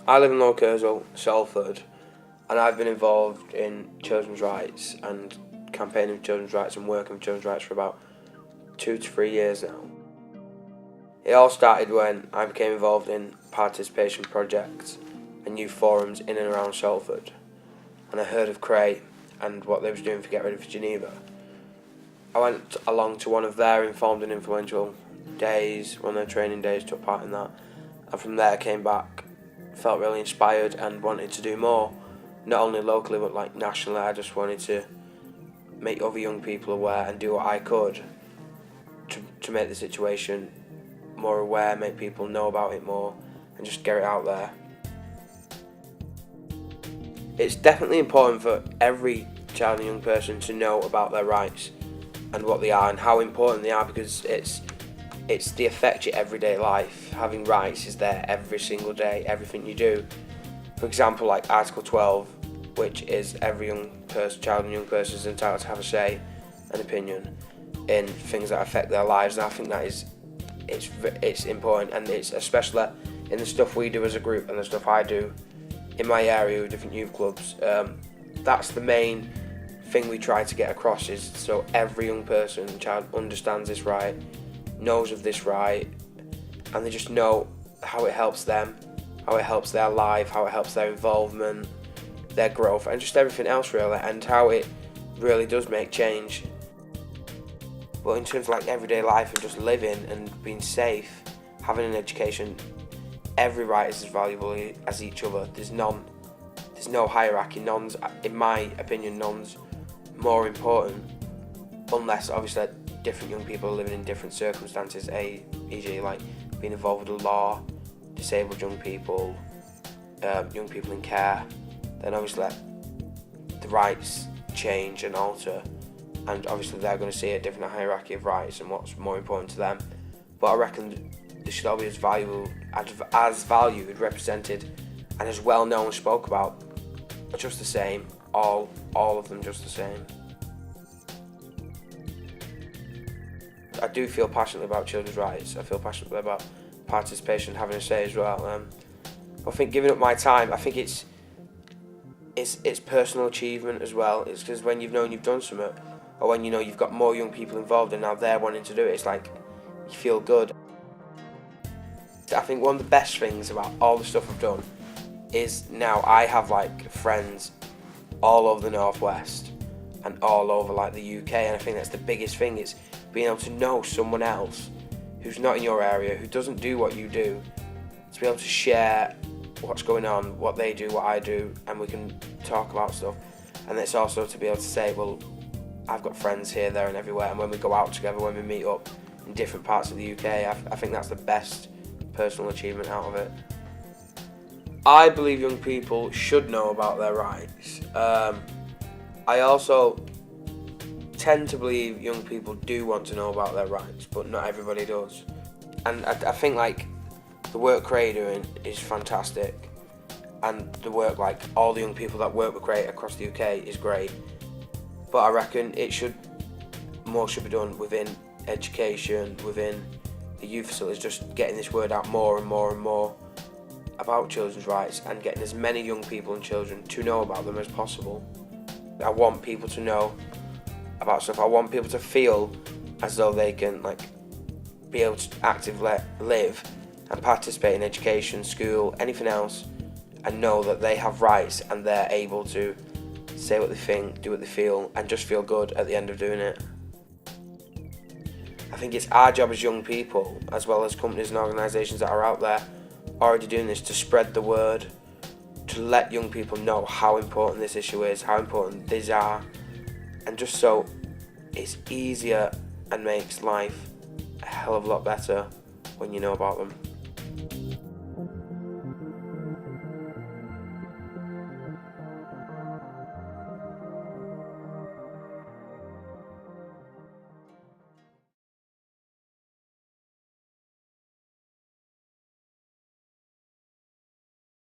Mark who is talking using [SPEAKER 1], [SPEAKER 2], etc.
[SPEAKER 1] I live in Lower Curzon, Salford, and I've been involved in children's rights and campaigning for children's rights and working for children's rights for about 2 to 3 years now. It all started when I became involved in participation projects and youth forums in and around Salford, and I heard of CRAE and what they was doing for Get Ready for Geneva. I went along to one of their informed and influential days, one of their training days, took part in that, and from there came back, felt really inspired and wanted to do more, not only locally but like nationally. I just wanted to make other young people aware and do what I could to make the situation more aware, make people know about it more and just get it out there. It's definitely important for every child and young person to know about their rights and what they are and how important they are, because it's the affect your everyday life. Having rights is there every single day, everything you do. For example, like Article 12, which is every child and young person is entitled to have a say and opinion in things that affect their lives, and I think that it's important, and it's especially in the stuff we do as a group and the stuff I do in my area with different youth clubs. That's the main thing we try to get across, is so every young person and child understands this right, knows of this right, and they just know how it helps them, how it helps their life, how it helps their involvement, their growth, and just everything else really, and how it really does make change. But in terms of like everyday life and just living and being safe, having an education, every right is as valuable as each other. There's no hierarchy. None's, in my opinion, none's more important, unless obviously different young people are living in different circumstances, e.g. like being involved with the law, disabled young people in care, then obviously the rights change and alter, and obviously they're going to see a different hierarchy of rights and what's more important to them. But I reckon they should all be as valued, represented, and as well known and spoke about, just the same, all of them just the same. I do feel passionately about children's rights. I feel passionately about participation, having a say as well. I think giving up my time, I think it's personal achievement as well. It's because when you've known you've done something, or when you know you've got more young people involved and now they're wanting to do it, it's like you feel good. I think one of the best things about all the stuff I've done is now I have like friends all over the Northwest and all over like the UK, and I think that's the biggest thing, is being able to know someone else who's not in your area, who doesn't do what you do, to be able to share what's going on, what they do, what I do, and we can talk about stuff. And it's also to be able to say, well, I've got friends here, there and everywhere, and when we go out together, when we meet up in different parts of the UK, I think that's the best personal achievement out of it. I believe young people should know about their rights. I also tend to believe young people do want to know about their rights, but not everybody does. And I think like the work CRAE doing is fantastic, and the work like all the young people that work with CRAE across the UK is great. But I reckon more should be done within education, within the youth facilities, just getting this word out more and more and more about children's rights, and getting as many young people and children to know about them as possible. I want people to know about stuff. I want people to feel as though they can like be able to actively live and participate in education, school, anything else, and know that they have rights and they're able to say what they think, do what they feel, and just feel good at the end of doing it. I think it's our job as young people, as well as companies and organisations that are out there already doing this, to spread the word, to let young people know how important this issue is, how important these are, and just so it's easier and makes life a hell of a lot better when you know about them.